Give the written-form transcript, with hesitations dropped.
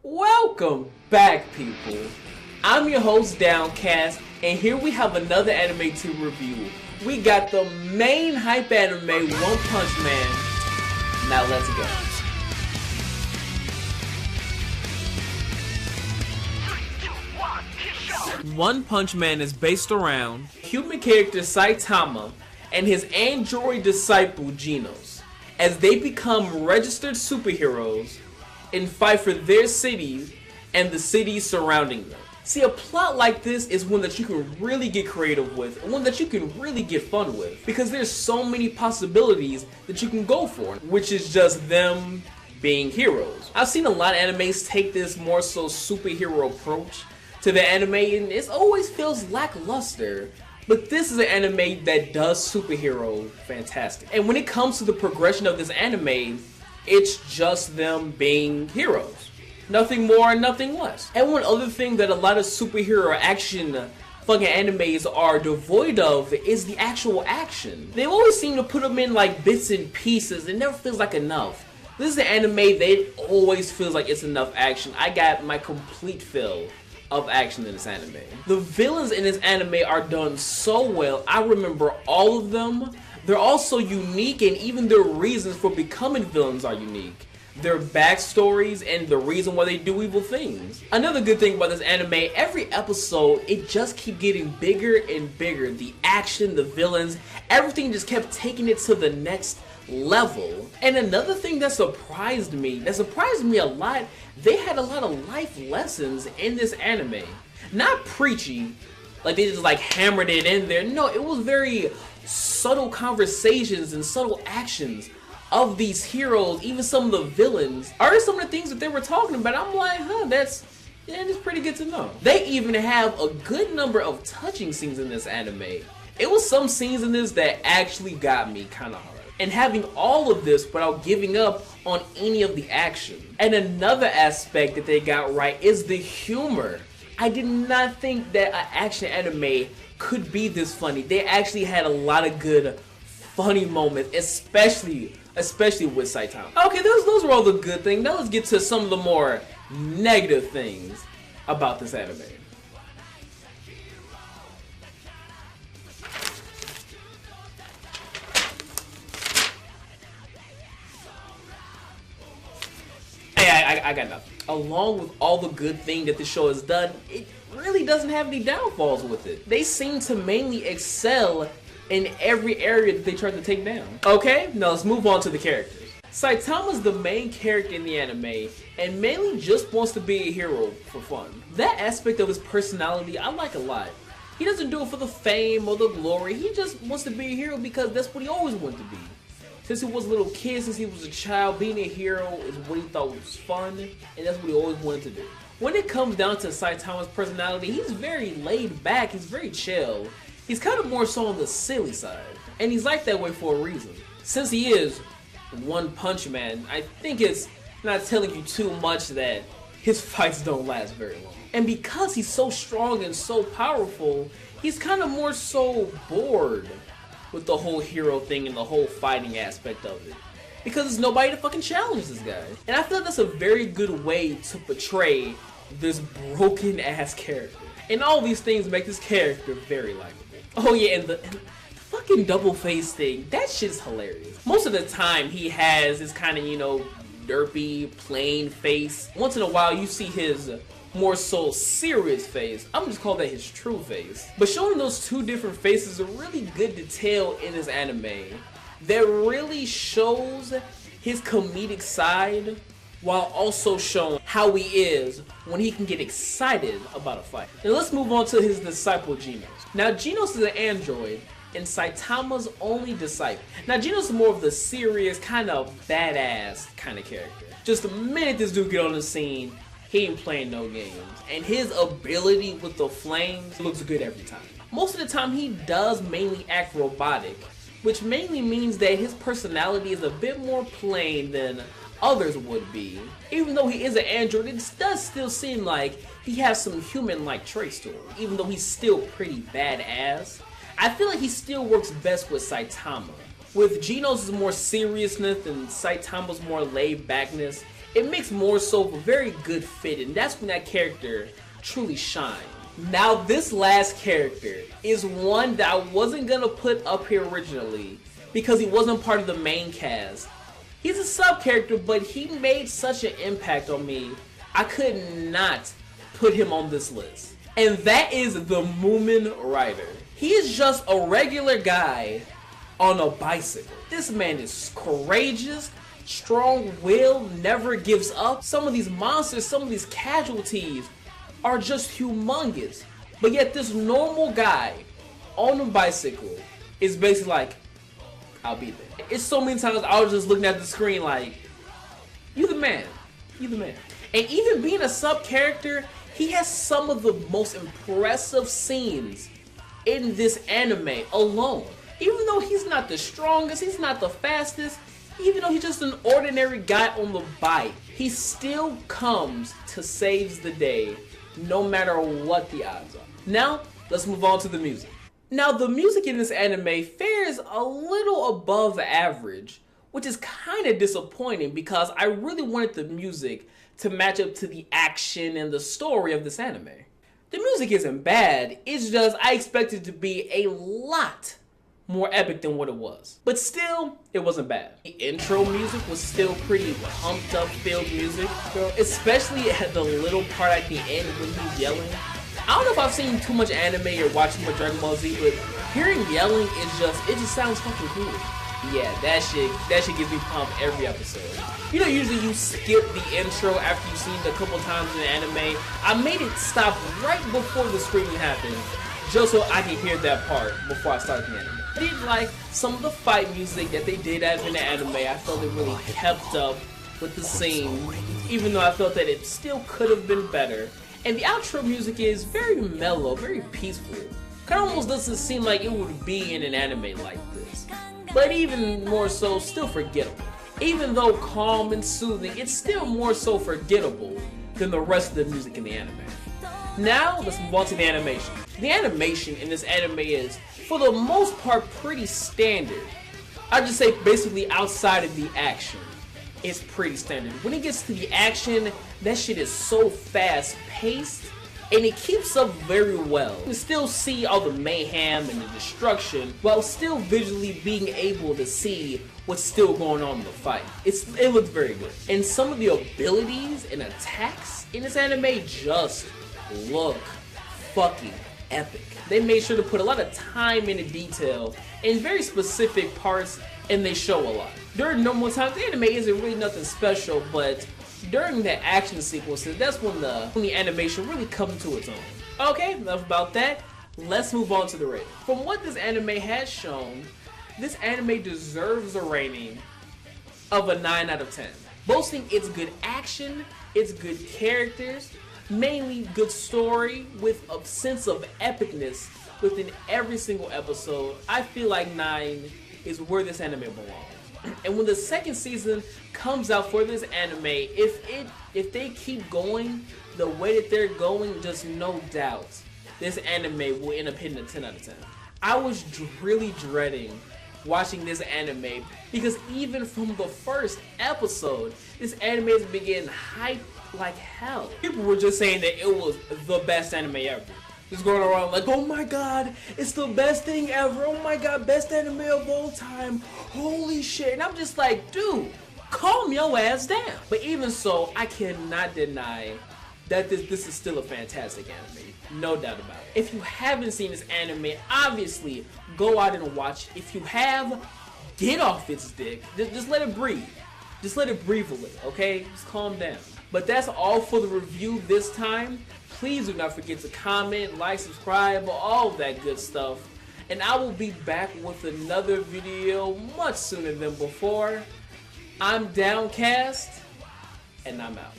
Welcome back, people. I'm your host, Downcast, and here we have another anime to review. We got the main hype anime, One Punch Man. Now let's go. One Punch Man is based around human character Saitama and his android disciple Genos, as they become registered superheroes and fight for their cities and the cities surrounding them. See, a plot like this is one that you can really get creative with, and one that you can really get fun with, because there's so many possibilities that you can go for, which is just them being heroes. I've seen a lot of animes take this more so superhero approach to the anime, and it always feels lackluster. But this is an anime that does superhero fantastic. And when it comes to the progression of this anime, it's just them being heroes. Nothing more, nothing less. And one other thing that a lot of superhero action fucking animes are devoid of is the actual action. They always seem to put them in like bits and pieces. It never feels like enough. This is an anime that always feels like it's enough action. I got my complete fill of action in this anime. The villains in this anime are done so well. I remember all of them. They're also unique, and even their reasons for becoming villains are unique. Their backstories and the reason why they do evil things. Another good thing about this anime, every episode, it just keeps getting bigger and bigger. The action, the villains, everything just kept taking it to the next level. And another thing that surprised me a lot, they had a lot of life lessons in this anime. Not preachy, like they just like hammered it in there. No, it was very subtle conversations and subtle actions of these heroes. Even some of the villains are some of the things that they were talking about. I'm like, that's pretty good to know. They even have a good number of touching scenes in this anime. It was some scenes in this that actually got me kind of hard. And having all of this without giving up on any of the action. And another aspect that they got right is the humor. I did not think that an action anime could be this funny. They actually had a lot of good funny moments, especially with Saitama. Okay, those were all the good things. Now let's get to some of the more negative things about this anime. I got nothing. Along with all the good thing that the show has done, it really doesn't have any downfalls with it. They seem to mainly excel in every area that they try to take down. Okay, now let's move on to the characters. Saitama's the main character in the anime, and mainly just wants to be a hero for fun. That aspect of his personality I like a lot. He doesn't do it for the fame or the glory, he just wants to be a hero because that's what he always wanted to be. Since he was a little kid, since he was a child, being a hero is what he thought was fun, and that's what he always wanted to do. When it comes down to Saitama's personality, he's very laid back, he's very chill. He's kind of more so on the silly side, and he's like that way for a reason. Since he is One Punch Man, I think it's not telling you too much that his fights don't last very long. And because he's so strong and so powerful, he's kind of more so bored with the whole hero thing and the whole fighting aspect of it. Because there's nobody to fucking challenge this guy. And I feel like that's a very good way to portray this broken ass character. And all these things make this character very likable. Oh yeah, and the fucking double face thing, that shit's hilarious. Most of the time he has his kind of, derpy, plain face. Once in a while you see his more so serious face. I'm just calling that his true face. But showing those two different faces is a really good detail in this anime that really shows his comedic side while also showing how he is when he can get excited about a fight. Now let's move on to his disciple Genos. Now Genos is an android and Saitama's only disciple. Now Genos is more of the serious, kind of badass kind of character. Just the minute this dude get on the scene, he ain't playing no games. And his ability with the flames looks good every time. Most of the time he does mainly act robotic, which mainly means that his personality is a bit more plain than others would be. Even though he is an android, it does still seem like he has some human-like traits to him. Even though he's still pretty badass, I feel like he still works best with Saitama. With Genos' more seriousness and Saitama's more laid-backness, it makes more so of a very good fit, and that's when that character truly shines. Now this last character is one that I wasn't gonna put up here originally because he wasn't part of the main cast. He's a sub character, but he made such an impact on me, I could not put him on this list. And that is the Moomin Rider. He is just a regular guy on a bicycle. This man is courageous, strong-willed, never gives up. Some of these monsters, some of these casualties are just humongous. But yet this normal guy on a bicycle is basically like, I'll be there. It's so many times I was just looking at the screen like, you the man, you the man. And even being a sub character, he has some of the most impressive scenes in this anime alone. Even though he's not the strongest, he's not the fastest, even though he's just an ordinary guy on the bike, he still comes to save the day no matter what the odds are. Now, let's move on to the music. Now, the music in this anime fares a little above average, which is kind of disappointing because I really wanted the music to match up to the action and the story of this anime. The music isn't bad, it's just I expected it to be a lot more epic than what it was. But still, it wasn't bad. The intro music was still pretty pumped up filled music, especially at the little part at the end when he's yelling. I don't know if I've seen too much anime or watched too much Dragon Ball Z, but hearing yelling is it just sounds fucking cool. Yeah, that shit gives me pumped every episode. You know, usually you skip the intro after you've seen it a couple times in the anime. I made it stop right before the screaming happened, just so I could hear that part before I started the anime. I did like some of the fight music that they did as in the anime. I felt it really kept up with the scene, even though I felt that it still could have been better. And the outro music is very mellow, very peaceful. Kinda almost doesn't seem like it would be in an anime like this. But even more so, still forgettable. Even though calm and soothing, it's still more so forgettable than the rest of the music in the anime. Now, let's move on to the animation. The animation in this anime is, for the most part, pretty standard. I'd just say basically outside of the action, it's pretty standard. When it gets to the action, that shit is so fast-paced, and it keeps up very well. You can still see all the mayhem and the destruction, while still visually being able to see what's still going on in the fight. It looks very good. And some of the abilities and attacks in this anime just look fucking epic. They made sure to put a lot of time into detail in very specific parts, and they show a lot. During normal times, the anime isn't really nothing special, but during the action sequences, that's when the animation really comes to its own. Okay, enough about that. Let's move on to the rating. From what this anime has shown, this anime deserves a rating of a 9 out of 10. Boasting its good action, its good characters, mainly good story with a sense of epicness within every single episode, I feel like 9 is where this anime belongs. And when the second season comes out for this anime, if they keep going the way that they're going, just no doubt this anime will end up hitting a 10 out of 10. I was really dreading watching this anime because even from the first episode, this anime has been getting hyped like hell. People were just saying that it was the best anime ever. Just going around like, oh my god, it's the best thing ever. Oh my god, best anime of all time. Holy shit. And I'm just like, dude, calm your ass down. But even so, I cannot deny that this is still a fantastic anime. No doubt about it. If you haven't seen this anime, obviously go out and watch it. If you have, get off its dick. Just let it breathe. Just let it breathe a little, okay? Just calm down. But that's all for the review this time. Please do not forget to comment, like, subscribe, all that good stuff. And I will be back with another video much sooner than before. I'm Downcast, and I'm out.